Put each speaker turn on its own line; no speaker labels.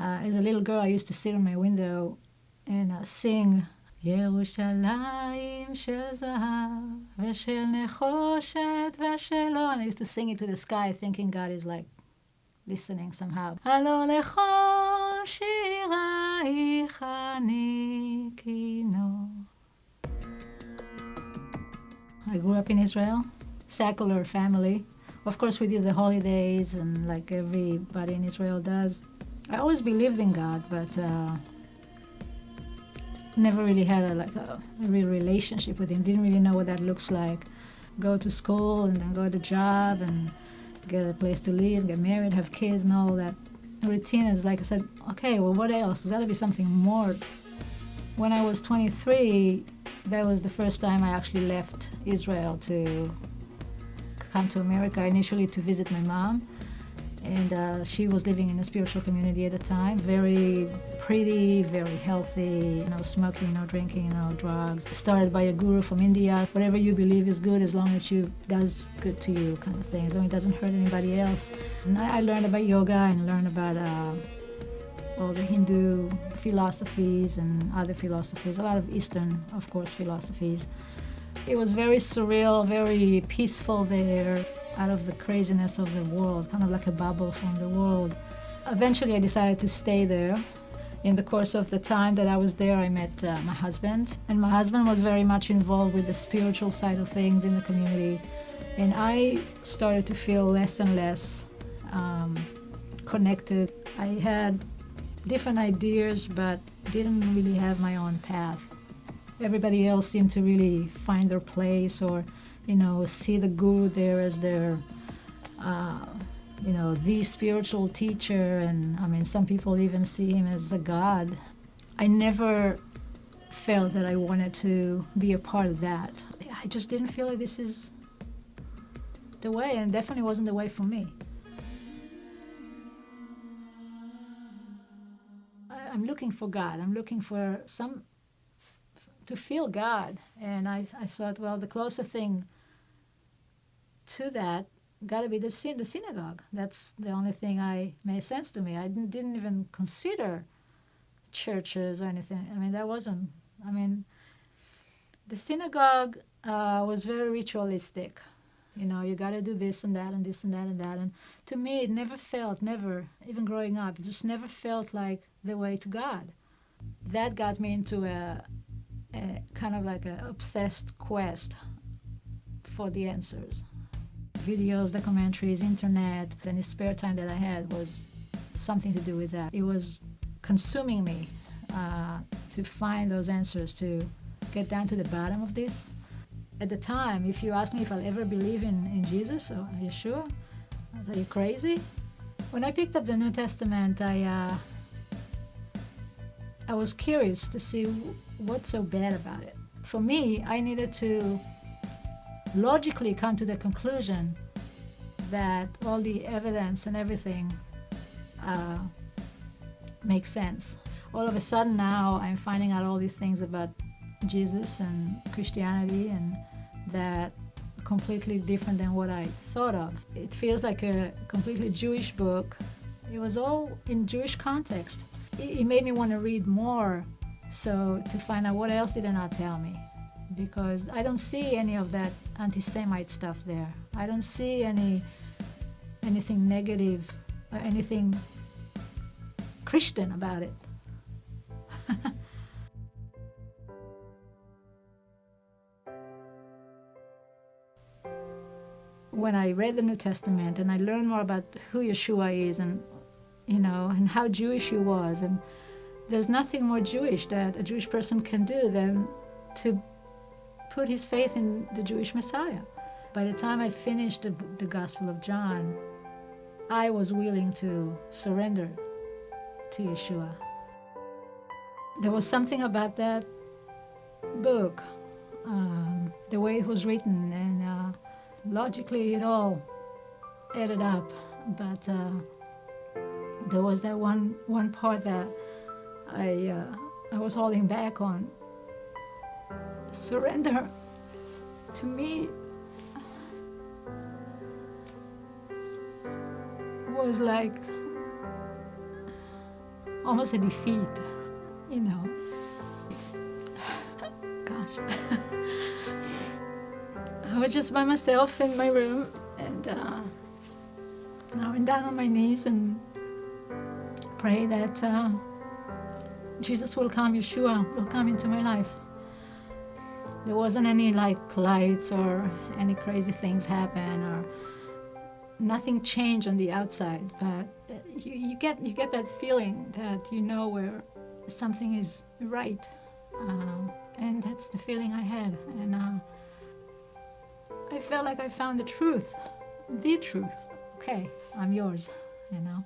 As a little girl, I used to sit on my window and sing, ירושלים של זהב ושל נחושת ושלו. And I used to sing it to the sky, thinking God is like listening somehow. הלא לכל שירייך אני כינור. I grew up in Israel, secular family. Of course, we did the holidays, and like everybody in Israel does. I always believed in God, but never really had a real relationship with Him. Didn't really know what that looks like. Go to school and then go to job and get a place to live, get married, have kids, and all that routine. Is like I said, okay, well, what else? There's got to be something more. When I was 23, that was the first time I actually left Israel to come to America, initially to visit my mom. And she was living in a spiritual community at the time, very pretty, very healthy, no smoking, no drinking, no drugs. Started by a guru from India. Whatever you believe is good as long as you does good to you, kind of thing, as long as it doesn't hurt anybody else. And I learned about yoga and learned about all the Hindu philosophies and other philosophies, a lot of Eastern, of course, philosophies. It was very surreal, very peaceful there, out of the craziness of the world, kind of like a bubble from the world. Eventually I decided to stay there. In the course of the time that I was there, I met my husband, and my husband was very much involved with the spiritual side of things in the community. And I started to feel less and less connected. I had different ideas, but didn't really have my own path. Everybody else seemed to really find their place, or see the guru there as their, the spiritual teacher. And I mean, some people even see him as a god. I never felt that I wanted to be a part of that. I just didn't feel like this is the way, and definitely wasn't the way for me. I'm looking for God. I'm looking for to feel God. And I thought, well, the closer thing to that got to be the synagogue. That's the only thing made sense to me. I didn't even consider churches or anything. I mean, the synagogue was very ritualistic. You got to do this and that and this and that and that. And to me, it never, even growing up, it just never felt like the way to God. That got me into a kind of like an obsessed quest for the answers. Videos, documentaries, internet, any spare time that I had was something to do with that. It was consuming me to find those answers, to get down to the bottom of this. At the time, if you asked me if I'll ever believe in Jesus or Yeshua, I thought, are you crazy? When I picked up the New Testament, I was curious to see what's so bad about it. For me, I needed to logically come to the conclusion that all the evidence and everything makes sense. All of a sudden now I'm finding out all these things about Jesus and Christianity, and that completely different than what I thought of. It feels like a completely Jewish book. It was all in Jewish context. It made me want to read more, so to find out what else did they not tell me, because I don't see any of that anti-Semite stuff there. I don't see anything negative or anything Christian about it. When I read the New Testament and I learned more about who Yeshua is, and and how Jewish he was, and there's nothing more Jewish that a Jewish person can do than to put his faith in the Jewish Messiah. By the time I finished the Gospel of John, I was willing to surrender to Yeshua. There was something about that book, the way it was written, and logically it all added up, but there was that one part that I was holding back on. Surrender, to me, was like almost a defeat, you know. Gosh. I was just by myself in my room, and I went down on my knees and pray that Jesus will come, Yeshua will come into my life. There wasn't any lights or any crazy things happen, or nothing changed on the outside, but you get that feeling that you know where something is right, and that's the feeling I had, and I felt like I found the truth. Okay, I'm yours, you know.